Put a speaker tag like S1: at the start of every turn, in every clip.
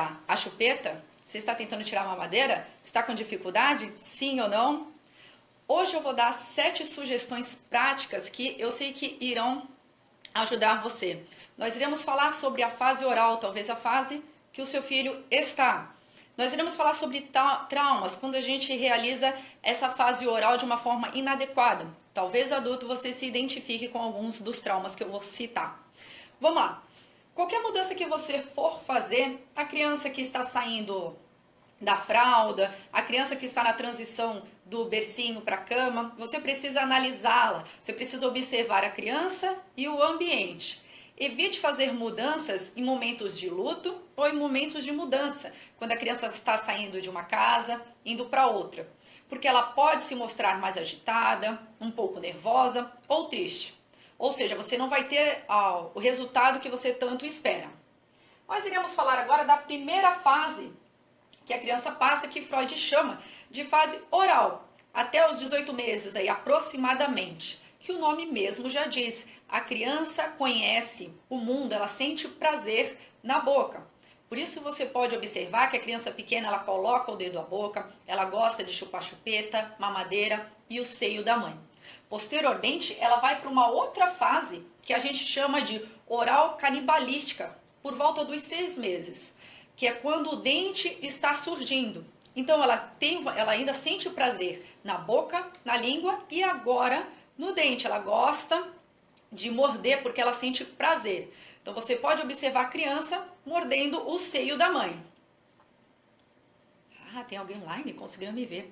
S1: tirar a chupeta? Você está tentando tirar a mamadeira? Está com dificuldade? Sim ou não? Hoje eu vou dar 7 sugestões práticas que eu sei que irão ajudar você. Nós iremos falar sobre a fase oral, talvez a fase que o seu filho está. Nós iremos falar sobre traumas, quando a gente realiza essa fase oral de uma forma inadequada. Talvez adulto você se identifique com alguns dos traumas que eu vou citar. Vamos lá. Qualquer mudança que você for fazer, a criança que está saindo da fralda, a criança que está na transição do bercinho para a cama, você precisa analisá-la, você precisa observar a criança e o ambiente. Evite fazer mudanças em momentos de luto ou em momentos de mudança, quando a criança está saindo de uma casa, indo para outra, porque ela pode se mostrar mais agitada, um pouco nervosa ou triste. Ou seja, você não vai ter o resultado que você tanto espera. Nós iremos falar agora da primeira fase que a criança passa, que Freud chama de fase oral, até os 18 meses aí, aproximadamente, que o nome mesmo já diz. A criança conhece o mundo, ela sente prazer na boca. Por isso você pode observar que a criança pequena, ela coloca o dedo à boca, ela gosta de chupar chupeta, mamadeira e o seio da mãe. Posteriormente, ela vai para uma outra fase que a gente chama de oral canibalística, por volta dos 6 meses, que é quando o dente está surgindo. Então ela ainda sente prazer na boca, na língua e agora no dente. Ela gosta de morder porque ela sente prazer. Então você pode observar a criança mordendo o seio da mãe. Ah, tem alguém online? Conseguiram me ver.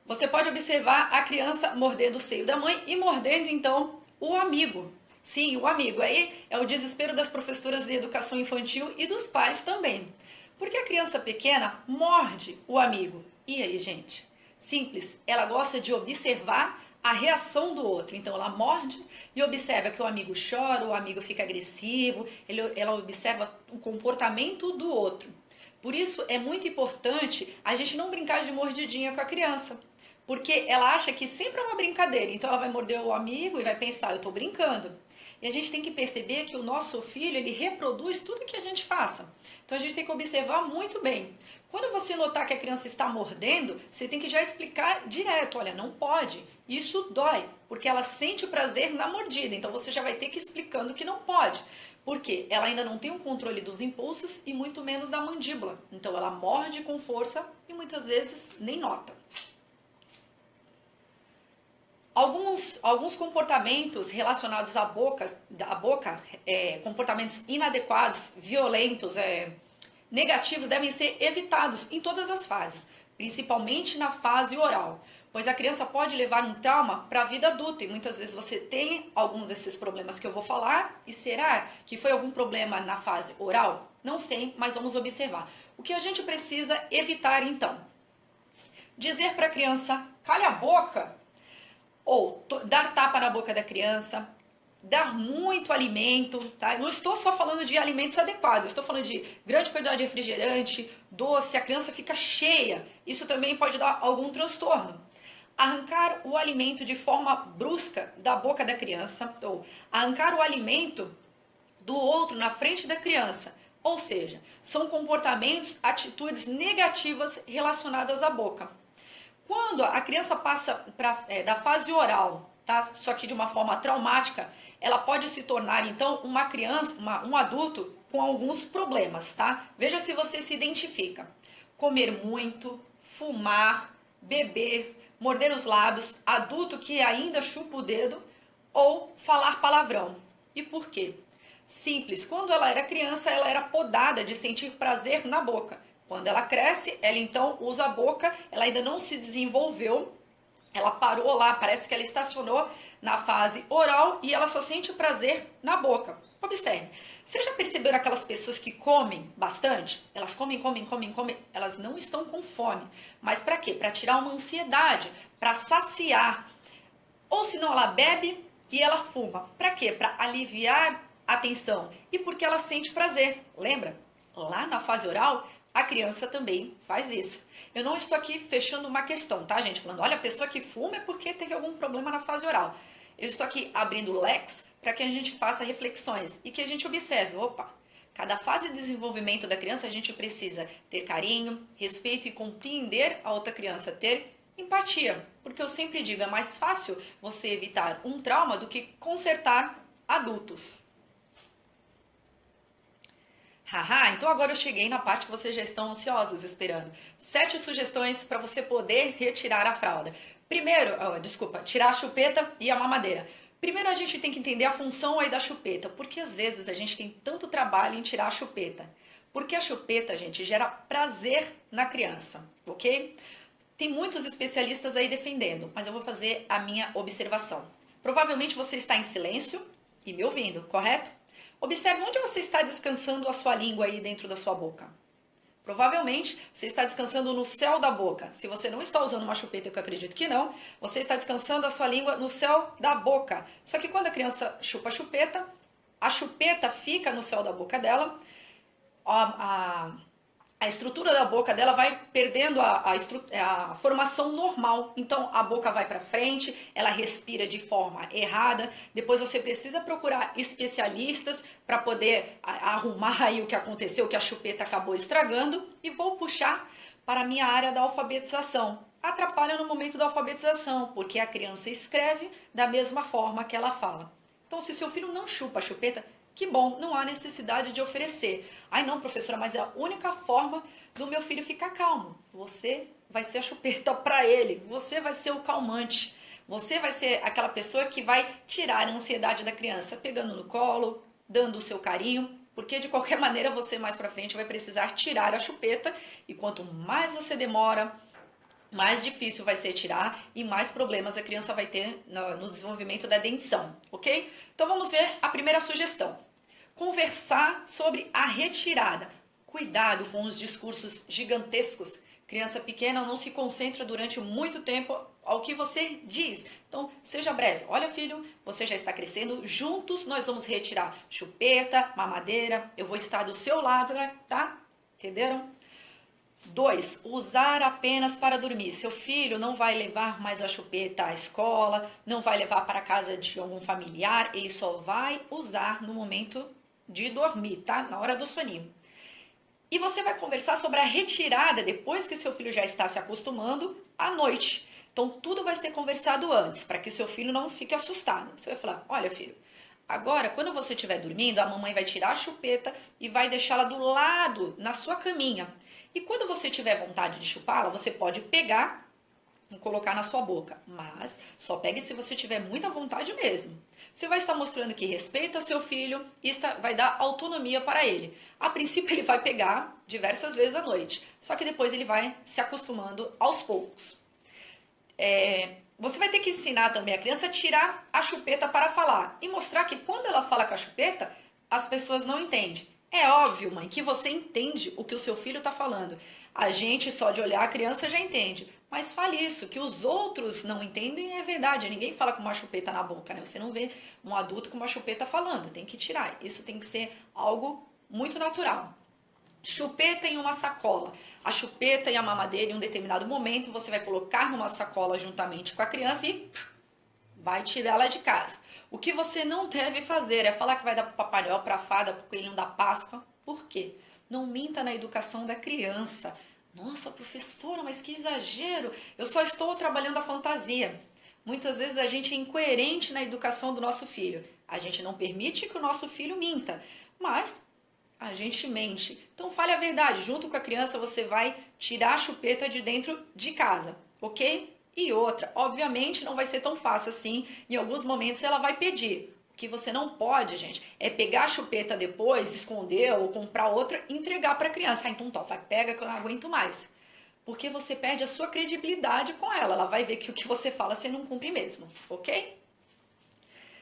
S1: Você pode observar a criança mordendo o seio da mãe e mordendo então o amigo. Sim, o amigo. Aí é o desespero das professoras de educação infantil e dos pais também. Porque a criança pequena morde o amigo. E aí, gente? Simples, ela gosta de observar a reação do outro. Então ela morde e observa que o amigo chora, o amigo fica agressivo, ela observa o comportamento do outro. Por isso é muito importante a gente não brincar de mordidinha com a criança. Porque ela acha que sempre é uma brincadeira. Então ela vai morder o amigo e vai pensar, eu estou brincando. E a gente tem que perceber que o nosso filho, ele reproduz tudo que a gente faça. Então a gente tem que observar muito bem. Quando você notar que a criança está mordendo, você tem que já explicar direto, olha, não pode, isso dói, porque ela sente prazer na mordida. Então você já vai ter que ir explicando que não pode. Porque ela ainda não tem o controle dos impulsos e muito menos da mandíbula. Então ela morde com força e muitas vezes nem nota. Alguns comportamentos relacionados à boca, comportamentos inadequados, violentos, negativos, devem ser evitados em todas as fases, principalmente na fase oral, pois a criança pode levar um trauma para a vida adulta e muitas vezes você tem alguns desses problemas que eu vou falar. E será que foi algum problema na fase oral? Não sei, mas vamos observar. O que a gente precisa evitar então? Dizer para a criança, cale a boca, ou dar tapa na boca da criança, dar muito alimento, tá? Eu não estou só falando de alimentos adequados, eu estou falando de grande quantidade de refrigerante, doce, a criança fica cheia, isso também pode dar algum transtorno. Arrancar o alimento de forma brusca da boca da criança, ou arrancar o alimento do outro na frente da criança, ou seja, são comportamentos, atitudes negativas relacionadas à boca. Quando a criança passa da fase oral, tá? Só que de uma forma traumática, ela pode se tornar, então, uma criança, um adulto com alguns problemas, tá? Veja se você se identifica. Comer muito, fumar, beber, morder os lábios, adulto que ainda chupa o dedo ou falar palavrão. E por quê? Simples, quando ela era criança, ela era podada de sentir prazer na boca. Quando ela cresce, ela então usa a boca, ela ainda não se desenvolveu, ela parou lá, parece que ela estacionou na fase oral e ela só sente prazer na boca. Observe, você já perceberam aquelas pessoas que comem bastante? Elas comem, elas não estão com fome. Mas para quê? Para tirar uma ansiedade, para saciar. Ou senão ela bebe e ela fuma. Para quê? Para aliviar a tensão. E porque ela sente prazer. Lembra? Lá na fase oral, a criança também faz isso. Eu não estou aqui fechando uma questão, tá, gente? Falando, olha, a pessoa que fuma é porque teve algum problema na fase oral. Eu estou aqui abrindo leques para que a gente faça reflexões e que a gente observe, opa, Cada fase de desenvolvimento da criança a gente precisa ter carinho, respeito e compreender a outra criança, ter empatia. Porque eu sempre digo, é mais fácil você evitar um trauma do que consertar adultos. Haha, então agora eu cheguei na parte que vocês já estão ansiosos esperando. 7 sugestões para você poder retirar a fralda. Primeiro, tirar a chupeta e a mamadeira. Primeiro a gente tem que entender a função aí da chupeta, porque às vezes a gente tem tanto trabalho em tirar a chupeta. Porque a chupeta, gente, gera prazer na criança, ok? Tem muitos especialistas aí defendendo, mas eu vou fazer a minha observação. Provavelmente você está em silêncio e me ouvindo, correto? Observe onde você está descansando a sua língua aí dentro da sua boca. Provavelmente você está descansando no céu da boca. Se você não está usando uma chupeta, que eu acredito que não, você está descansando a sua língua no céu da boca. Só que quando a criança chupa a chupeta fica no céu da boca dela, a estrutura da boca dela vai perdendo a formação normal. Então a boca vai para frente, ela respira de forma errada. Depois você precisa procurar especialistas para poder arrumar aí o que aconteceu, que a chupeta acabou estragando. E vou puxar para a minha área da alfabetização. Atrapalha no momento da alfabetização, porque a criança escreve da mesma forma que ela fala. Então, se seu filho não chupa a chupeta, que bom, não há necessidade de oferecer. Ai não, professora, mas é a única forma do meu filho ficar calmo. Você vai ser a chupeta para ele, você vai ser o calmante. Você vai ser aquela pessoa que vai tirar a ansiedade da criança, pegando no colo, dando o seu carinho, porque de qualquer maneira você mais para frente vai precisar tirar a chupeta e quanto mais você demora, mais difícil vai ser tirar e mais problemas a criança vai ter no desenvolvimento da dentição, ok? Então vamos ver a primeira sugestão. Conversar sobre a retirada. Cuidado com os discursos gigantescos. Criança pequena não se concentra durante muito tempo ao que você diz. Então, seja breve. Olha, filho, você já está crescendo. Juntos nós vamos retirar chupeta, mamadeira. Eu vou estar do seu lado, tá? Entenderam? 2. Usar apenas para dormir. Seu filho não vai levar mais a chupeta à escola, não vai levar para a casa de algum familiar, ele só vai usar no momento de dormir, tá? Na hora do soninho. E você vai conversar sobre a retirada depois que seu filho já está se acostumando à noite. Então, tudo vai ser conversado antes, para que seu filho não fique assustado. Você vai falar, olha, filho, agora, quando você estiver dormindo, a mamãe vai tirar a chupeta e vai deixá-la do lado, na sua caminha. E quando você tiver vontade de chupá-la, você pode pegar e colocar na sua boca. Mas só pegue se você tiver muita vontade mesmo. Você vai estar mostrando que respeita seu filho e vai dar autonomia para ele. A princípio, ele vai pegar diversas vezes à noite. Só que depois ele vai se acostumando aos poucos. Você vai ter que ensinar também a criança a tirar a chupeta para falar. E mostrar que quando ela fala com a chupeta, as pessoas não entendem. É óbvio, mãe, que você entende o que o seu filho está falando. A gente, só de olhar a criança, já entende. Mas fale isso, que os outros não entendem, é verdade. Ninguém fala com uma chupeta na boca, né? Você não vê um adulto com uma chupeta falando. Tem que tirar. Isso tem que ser algo muito natural. Chupeta em uma sacola. A chupeta e a mamadeira, em um determinado momento, você vai colocar numa sacola juntamente com a criança e vai tirar ela de casa. O que você não deve fazer é falar que vai dar para o Papai Noel, para a fada, para o coelhinho da Páscoa. Por quê? Não minta na educação da criança. Nossa, professora, mas que exagero. Eu só estou trabalhando a fantasia. Muitas vezes a gente é incoerente na educação do nosso filho. A gente não permite que o nosso filho minta, mas a gente mente. Então fale a verdade. Junto com a criança você vai tirar a chupeta de dentro de casa, ok? E outra, obviamente não vai ser tão fácil assim. Em alguns momentos ela vai pedir. O que você não pode, gente, é pegar a chupeta depois, esconder ou comprar outra e entregar para a criança. Ah, então vai, pega que eu não aguento mais. Porque você perde a sua credibilidade com ela. Ela vai ver que o que você fala você não cumpre mesmo, ok?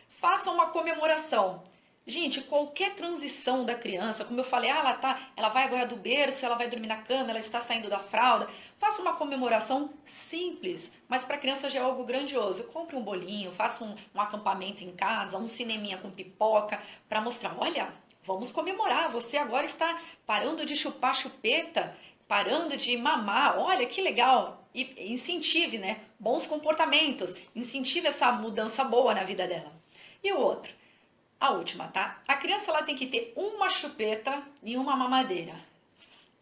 S1: Faça uma comemoração. Gente, qualquer transição da criança, como eu falei, ela vai agora do berço, ela vai dormir na cama, ela está saindo da fralda. Faça uma comemoração simples, mas para a criança já é algo grandioso. Compre um bolinho, faça um acampamento em casa, um cineminha com pipoca, para mostrar, olha, vamos comemorar, você agora está parando de chupar chupeta, parando de mamar, olha que legal. E incentive, né? Bons comportamentos, incentive essa mudança boa na vida dela. E o outro? A última, tá? A criança ela tem que ter uma chupeta e uma mamadeira.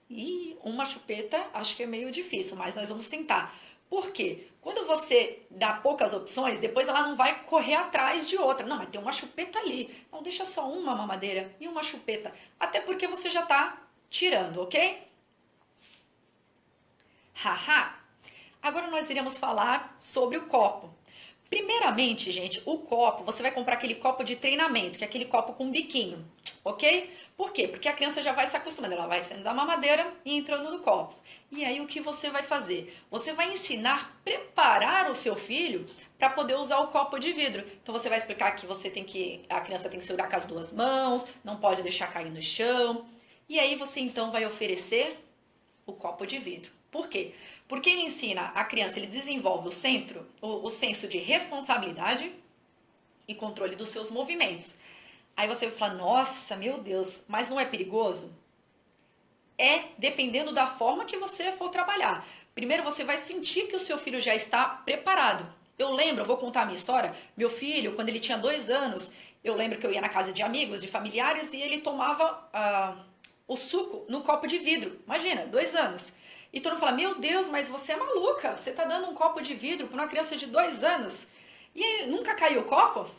S1: E uma chupeta acho que é meio difícil, mas nós vamos tentar. Por quê? Quando você dá poucas opções, depois ela não vai correr atrás de outra. Não, mas tem uma chupeta ali. Não, deixa só uma mamadeira e uma chupeta. Até porque você já está tirando, ok? Haha! Agora nós iremos falar sobre o copo. Primeiramente, gente, o copo, você vai comprar aquele copo de treinamento, que é aquele copo com biquinho, ok? Por quê? Porque a criança já vai se acostumando, ela vai saindo da mamadeira e entrando no copo. E aí o que você vai fazer? Você vai ensinar a preparar o seu filho para poder usar o copo de vidro. Então você vai explicar que a criança tem que segurar com as duas mãos, não pode deixar cair no chão. E aí você então vai oferecer o copo de vidro. Por quê? Porque ele ensina a criança, ele desenvolve o senso de responsabilidade e controle dos seus movimentos. Aí você vai falar, nossa, meu Deus, mas não é perigoso? É, dependendo da forma que você for trabalhar. Primeiro você vai sentir que o seu filho já está preparado. Eu vou contar a minha história, meu filho, quando ele tinha 2 anos, eu lembro que eu ia na casa de amigos, de familiares, e ele tomava o suco no copo de vidro. Imagina, 2 anos. E todo mundo fala, meu Deus, mas você é maluca, você está dando um copo de vidro para uma criança de 2 anos. E aí, nunca caiu o copo?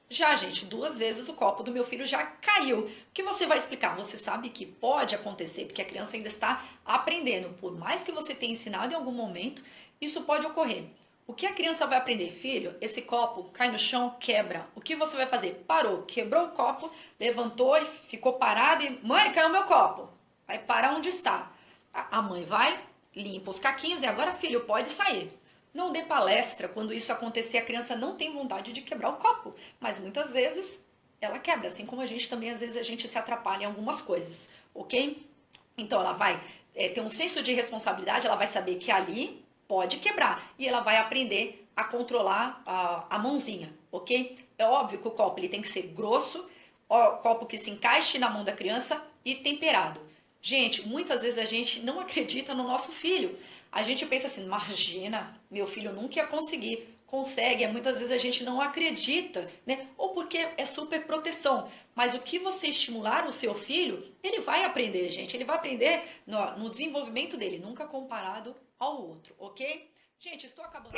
S1: Já, gente, 2 vezes o copo do meu filho já caiu. O que você vai explicar? Você sabe que pode acontecer, porque a criança ainda está aprendendo. Por mais que você tenha ensinado em algum momento, isso pode ocorrer. O que a criança vai aprender? Filho, esse copo cai no chão, quebra. O que você vai fazer? Parou, quebrou o copo, levantou e ficou parado e... Mãe, caiu meu copo. Vai parar onde está. A mãe vai, limpa os caquinhos e agora, filho, pode sair. Não dê palestra quando isso acontecer, a criança não tem vontade de quebrar o copo, mas muitas vezes ela quebra, assim como a gente também, às vezes a gente se atrapalha em algumas coisas, ok? Então ela vai ter um senso de responsabilidade, ela vai saber que ali pode quebrar e ela vai aprender a controlar a mãozinha, ok? É óbvio que o copo ele tem que ser grosso, copo que se encaixe na mão da criança e temperado. Gente, muitas vezes a gente não acredita no nosso filho. A gente pensa assim, imagina, meu filho nunca ia conseguir. Consegue, muitas vezes a gente não acredita, né? Ou porque é super proteção. Mas o que você estimular o seu filho, ele vai aprender, gente. Ele vai aprender no desenvolvimento dele, nunca comparado ao outro, ok? Gente, estou acabando.